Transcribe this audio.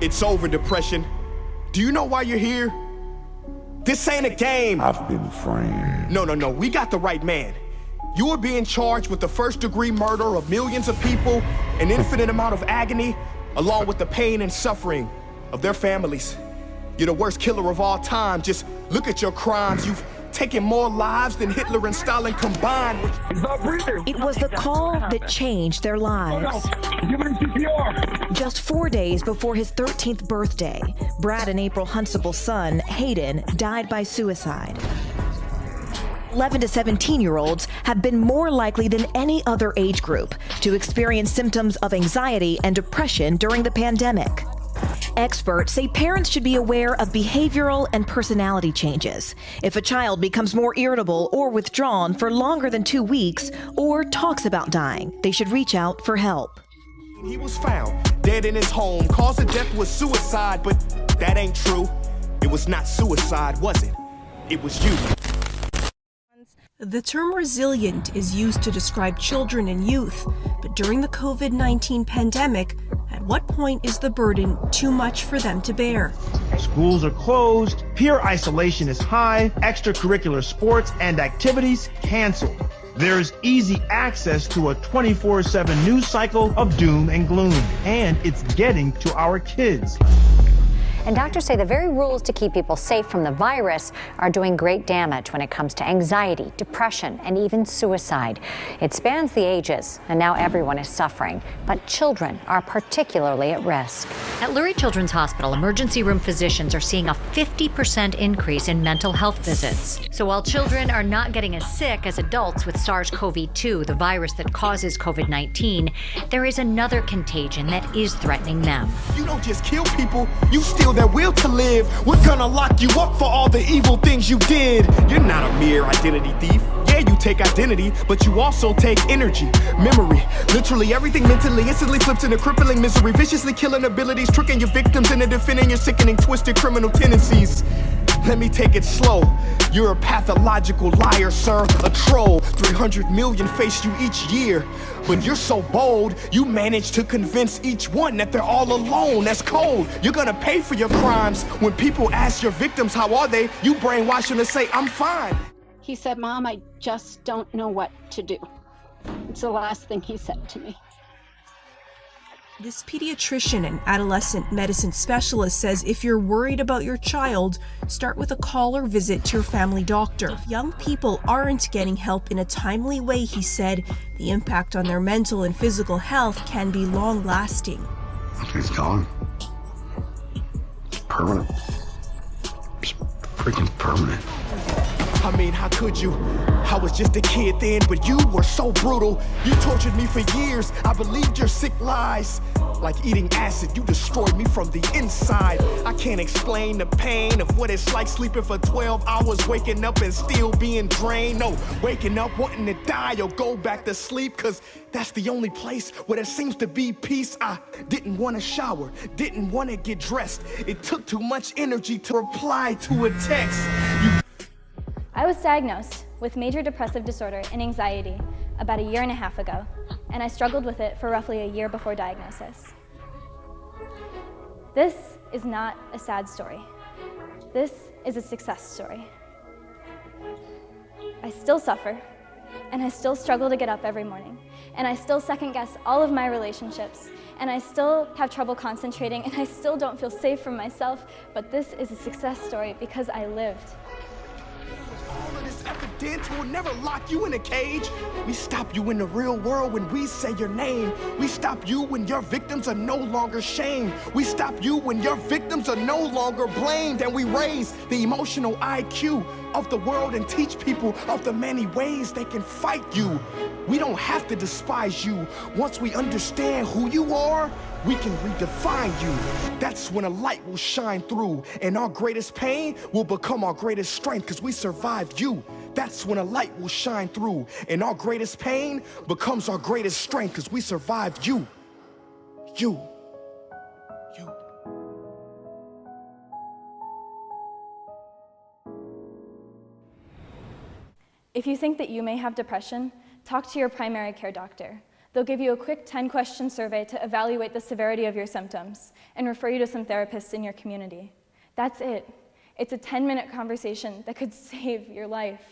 It's over, depression. Do you know why you're here? This ain't a game. I've been framed. No, we got the right man. You are being charged with the first-degree murder of millions of people, an infinite amount of agony, along with the pain and suffering of their families. You're the worst killer of all time. Just look at your crimes. You've taken more lives than Hitler and Stalin combined. It was the call that changed their lives. Just 4 days before his 13th birthday, Brad and April Hunstable's son, Hayden, died by suicide. 11 to 17-year-olds have been more likely than any other age group to experience symptoms of anxiety and depression during the pandemic. Experts say parents should be aware of behavioral and personality changes. If a child becomes more irritable or withdrawn for longer than 2 weeks or talks about dying, they should reach out for help. He was found dead in his home. Cause of death was suicide, but that ain't true. It was not suicide, was it? It was you. The term resilient is used to describe children and youth, but during the COVID-19 pandemic, at what point is the burden too much for them to bear? Schools are closed, peer isolation is high, extracurricular sports and activities canceled. There's easy access to a 24/7 news cycle of doom and gloom, and it's getting to our kids. And doctors say the very rules to keep people safe from the virus are doing great damage when it comes to anxiety, depression, and even suicide. It spans the ages, and now everyone is suffering, but children are particularly at risk. At Lurie Children's Hospital, emergency room physicians are seeing a 50% increase in mental health visits. So while children are not getting as sick as adults with SARS-CoV-2, the virus that causes COVID-19, there is another contagion that is threatening them. You don't just kill people, you steal their will to live. We're gonna lock you up for all the evil things you did. You're not a mere identity thief. Yeah, you take identity, but you also take energy, memory. Literally everything mentally instantly flips into crippling misery, viciously killing abilities, tricking your victims into defending your sickening, twisted criminal tendencies. Let me take it slow. You're a pathological liar, sir, a troll. 300 million face you each year. But you're so bold, you manage to convince each one that they're all alone. That's cold. You're gonna pay for your crimes. When people ask your victims how are they, you brainwash them to say, I'm fine. He said, Mom, I just don't know what to do. It's the last thing he said to me. This pediatrician and adolescent medicine specialist says if you're worried about your child, start with a call or visit to your family doctor. If young people aren't getting help in a timely way, he said, the impact on their mental and physical health can be long-lasting. It's gone. It's permanent. It's freaking permanent. I mean, how could you? I was just a kid then, but you were so brutal. You tortured me for years. I believed your sick lies. Like eating acid, you destroyed me from the inside. I can't explain the pain of what it's like sleeping for 12 hours, waking up and still being drained. No, waking up wanting to die or go back to sleep, cause that's the only place where there seems to be peace. I didn't want to shower, didn't want to get dressed. It took too much energy to reply to a text. I was diagnosed with major depressive disorder and anxiety about 1.5 years ago, and I struggled with it for roughly a year before diagnosis. This is not a sad story. This is a success story. I still suffer, and I still struggle to get up every morning, and I still second-guess all of my relationships, and I still have trouble concentrating, and I still don't feel safe for myself, but this is a success story because I lived. All of this evidence will never lock you in a cage. We stop you in the real world when we say your name. We stop you when your victims are no longer shamed. We stop you when your victims are no longer blamed. And we raise the emotional IQ of the world and teach people of the many ways they can fight you. We don't have to despise you. Once we understand who you are, we can redefine you. That's when a light will shine through, and our greatest pain will become our greatest strength because we survived you. That's when a light will shine through, and our greatest pain becomes our greatest strength because we survived you. You. If you think that you may have depression, talk to your primary care doctor. They'll give you a quick 10-question survey to evaluate the severity of your symptoms and refer you to some therapists in your community. That's it. It's a 10-minute conversation that could save your life.